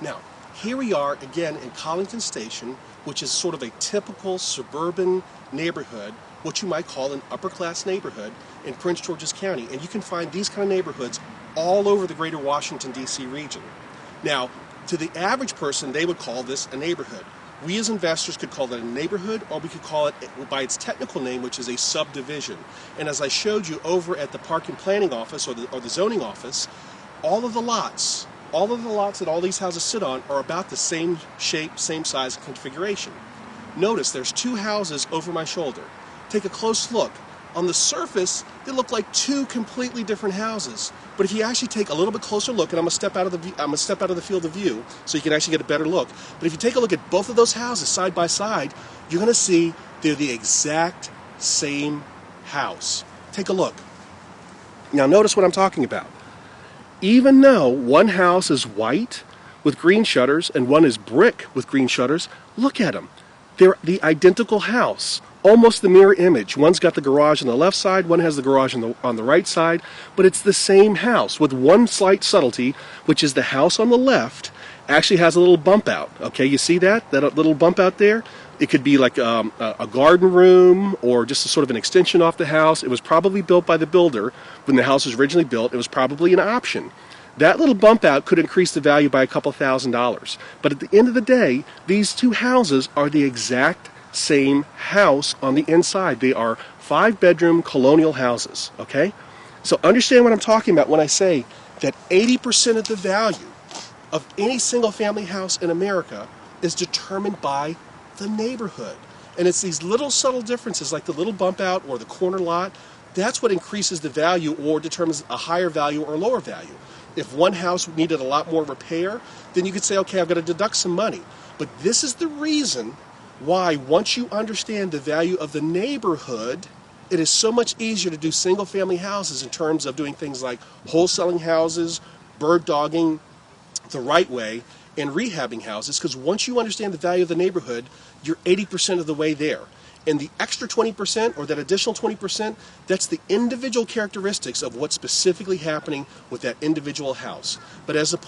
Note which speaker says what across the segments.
Speaker 1: Now, here we are again in Collington Station, which is sort of a typical suburban neighborhood, what you might call an upper-class neighborhood in Prince George's County. And you can find these kind of neighborhoods all over the greater Washington, D.C. region. Now, to the average person, they would call this a neighborhood. We as investors could call it a neighborhood, or we could call it by its technical name, which is a subdivision. And as I showed you over at the Park and Planning Office or the zoning office, all of the lots that all these houses sit on are about the same shape, same size, and configuration. Notice there's two houses over my shoulder. Take a close look. On the surface, they look like two completely different houses. But if you actually take a little bit closer look, and I'm gonna step out of the field of view so you can actually get a better look. But if you take a look at both of those houses side by side, you're gonna see they're the exact same house. Take a look. Now notice what I'm talking about. Even though one house is white with green shutters and one is brick with green shutters, look at them. They're the identical house, almost the mirror image. One's got the garage on the left side, one has the garage on the right side, but it's the same house with one slight subtlety, which is the house on the left actually has a little bump out. Okay, you see that? That little bump out there? It could be like a garden room or just a sort of an extension off the house. It was probably built by the builder when the house was originally built. It was probably an option. That little bump out could increase the value by a couple $1,000s. But at the end of the day, these two houses are the exact same house on the inside. They are 5-bedroom colonial houses, okay? So understand what I'm talking about when I say that 80% of the value of any single family house in America is determined by the neighborhood. And it's these little subtle differences like the little bump out or the corner lot, that's what increases the value or determines a higher value or lower value. If one house needed a lot more repair, then you could say, okay, I've got to deduct some money. But this is the reason why once you understand the value of the neighborhood, it is so much easier to do single family houses in terms of doing things like wholesaling houses, bird dogging the right way, and rehabbing houses, because once you understand the value of the neighborhood, you're 80% of the way there. And the extra 20%, or that additional 20%, that's the individual characteristics of what's specifically happening with that individual house. But as a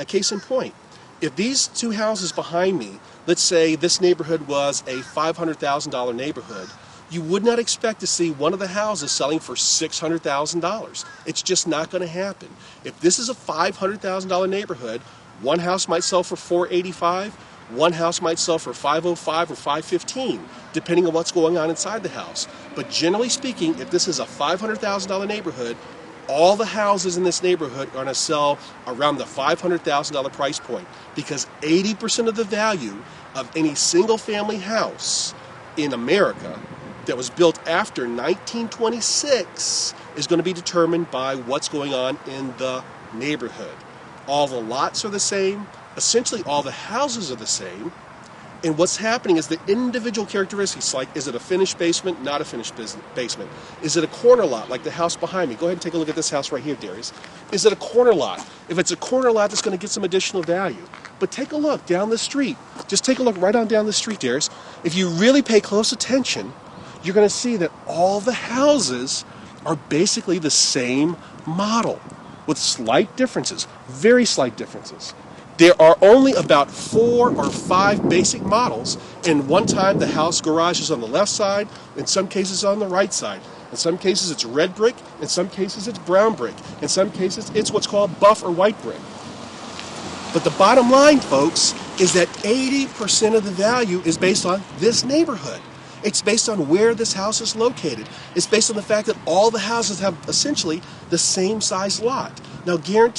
Speaker 1: case in point, if these two houses behind me, let's say this neighborhood was a $500,000 neighborhood, you would not expect to see one of the houses selling for $600,000. It's just not going to happen. If this is a $500,000 neighborhood, one house might sell for $485,000, one house might sell for $505,000 or $515,000, depending on what's going on inside the house. But generally speaking, if this is a $500,000 neighborhood, all the houses in this neighborhood are going to sell around the $500,000 price point, because 80% of the value of any single family house in America that was built after 1926 is going to be determined by what's going on in the neighborhood. All the lots are the same, essentially all the houses are the same, and what's happening is the individual characteristics, like is it a finished basement, not a finished basement? Is it a corner lot, like the house behind me? Go ahead and take a look at this house right here, Darius. Is it a corner lot? If it's a corner lot, that's going to get some additional value. But take a look down the street. Just take a look right on down the street, Darius. If you really pay close attention, you're going to see that all the houses are basically the same model with slight differences, very slight differences. There are only about 4 or 5 basic models, and one time the house garage is on the left side, in some cases on the right side. In some cases it's red brick, in some cases it's brown brick, in some cases it's what's called buff or white brick. But the bottom line, folks, is that 80% of the value is based on this neighborhood. It's based on where this house is located. It's based on the fact that all the houses have essentially the same size lot. Now,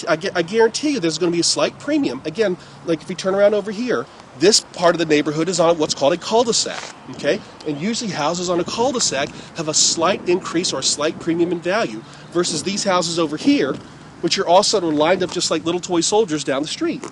Speaker 1: I guarantee you there's going to be a slight premium. Again, like if we turn around over here, this part of the neighborhood is on what's called a cul-de-sac, okay? And usually houses on a cul-de-sac have a slight increase or a slight premium in value versus these houses over here, which are all sort of lined up just like little toy soldiers down the street.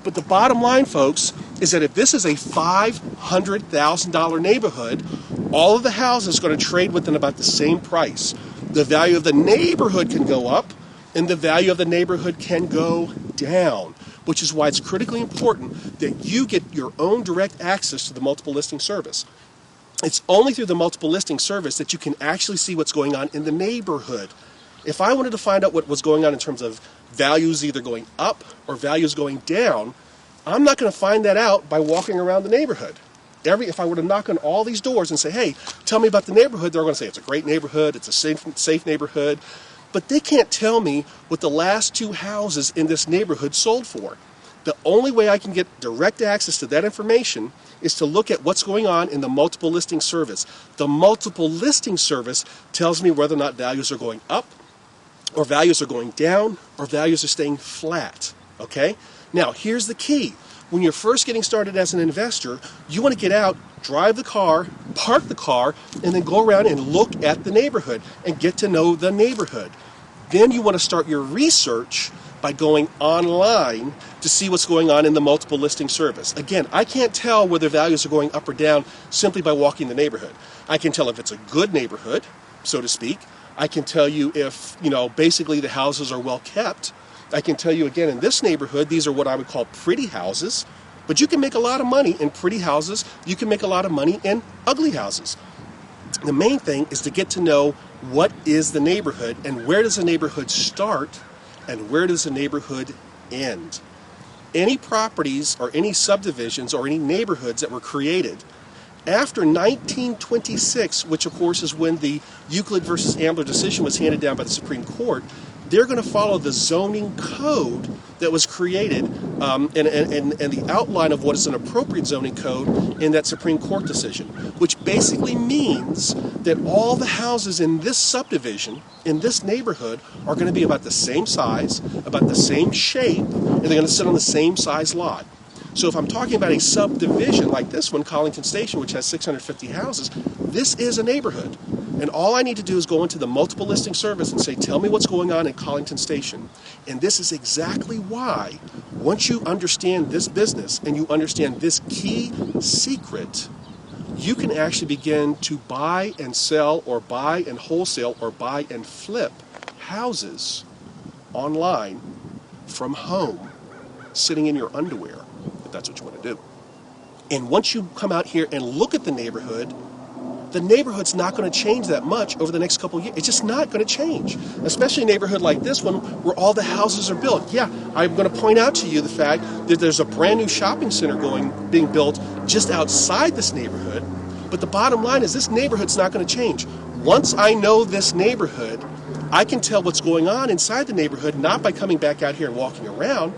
Speaker 1: But the bottom line, folks, is that if this is a $500,000 neighborhood, all of the houses are going to trade within about the same price. The value of the neighborhood can go up, and the value of the neighborhood can go down. which is why it's critically important that you get your own direct access to the multiple listing service. It's only through the multiple listing service that you can actually see what's going on in the neighborhood. If I wanted to find out what was going on in terms of values either going up or values going down, I'm not going to find that out by walking around the neighborhood. If I were to knock on all these doors and say, hey, tell me about the neighborhood, they're going to say it's a great neighborhood, it's a safe neighborhood, but they can't tell me what the last 2 houses in this neighborhood sold for. The only way I can get direct access to that information is to look at what's going on in the multiple listing service. The multiple listing service tells me whether or not values are going up, or values are going down, or values are staying flat. Okay? Now, here's the key. When you're first getting started as an investor, you want to get out, drive the car, park the car, and then go around and look at the neighborhood and get to know the neighborhood. Then you want to start your research by going online to see what's going on in the multiple listing service. Again, I can't tell whether values are going up or down simply by walking the neighborhood. I can tell if it's a good neighborhood, so to speak. I can tell you if, basically the houses are well kept. I can tell you, again, in this neighborhood, these are what I would call pretty houses. But you can make a lot of money in pretty houses. You can make a lot of money in ugly houses. The main thing is to get to know what is the neighborhood and where does the neighborhood start and where does the neighborhood end. Any properties or any subdivisions or any neighborhoods that were created after 1926, which of course is when the Euclid versus Ambler decision was handed down by the Supreme Court, they're going to follow the zoning code that was created and the outline of what is an appropriate zoning code in that Supreme Court decision, which basically means that all the houses in this subdivision, in this neighborhood, are going to be about the same size, about the same shape, and they're going to sit on the same size lot. So if I'm talking about a subdivision like this one, Collington Station, which has 650 houses, this is a neighborhood. And all I need to do is go into the multiple listing service and say, tell me what's going on in Collington Station. And this is exactly why, once you understand this business and you understand this key secret, you can actually begin to buy and sell or buy and wholesale or buy and flip houses online from home, sitting in your underwear, if that's what you want to do. And once you come out here and look at the neighborhood's not going to change that much over the next couple of years. It's just not going to change, especially a neighborhood like this one where all the houses are built. Yeah, I'm going to point out to you the fact that there's a brand new shopping center being built just outside this neighborhood, but the bottom line is this neighborhood's not going to change. Once I know this neighborhood, I can tell what's going on inside the neighborhood, not by coming back out here and walking around.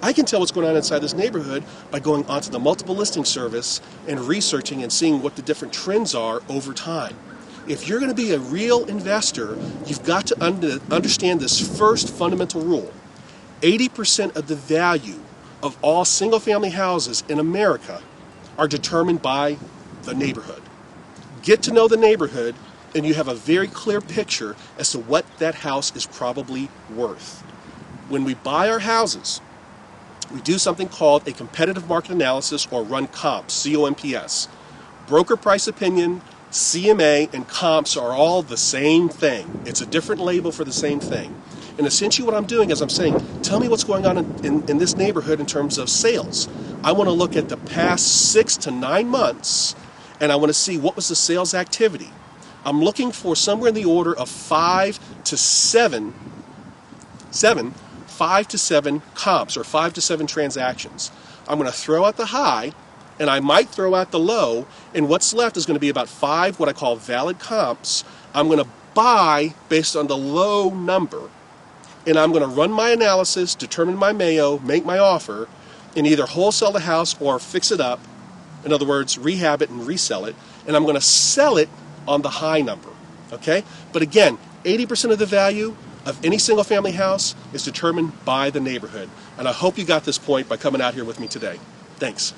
Speaker 1: I can tell what's going on inside this neighborhood by going onto the multiple listing service and researching and seeing what the different trends are over time. If you're going to be a real investor, you've got to understand this first fundamental rule. 80% of the value of all single-family houses in America are determined by the neighborhood. Get to know the neighborhood, and you have a very clear picture as to what that house is probably worth. When we buy our houses, we do something called a competitive market analysis, or run comps, C-O-M-P-S. Broker price opinion, CMA, and comps are all the same thing. It's a different label for the same thing. And essentially what I'm doing is I'm saying, tell me what's going on in this neighborhood in terms of sales. I want to look at the past 6 to 9 months, and I want to see what was the sales activity. I'm looking for somewhere in the order of 5 to 7 comps, or 5 to 7 transactions. I'm going to throw out the high, and I might throw out the low, and what's left is going to be about 5 what I call valid comps. I'm going to buy based on the low number, and I'm going to run my analysis, determine my Mayo, make my offer, and either wholesale the house or fix it up. In other words, rehab it and resell it, and I'm going to sell it on the high number. Okay? But again, 80% of the value of any single-family house is determined by the neighborhood. And I hope you got this point by coming out here with me today. Thanks.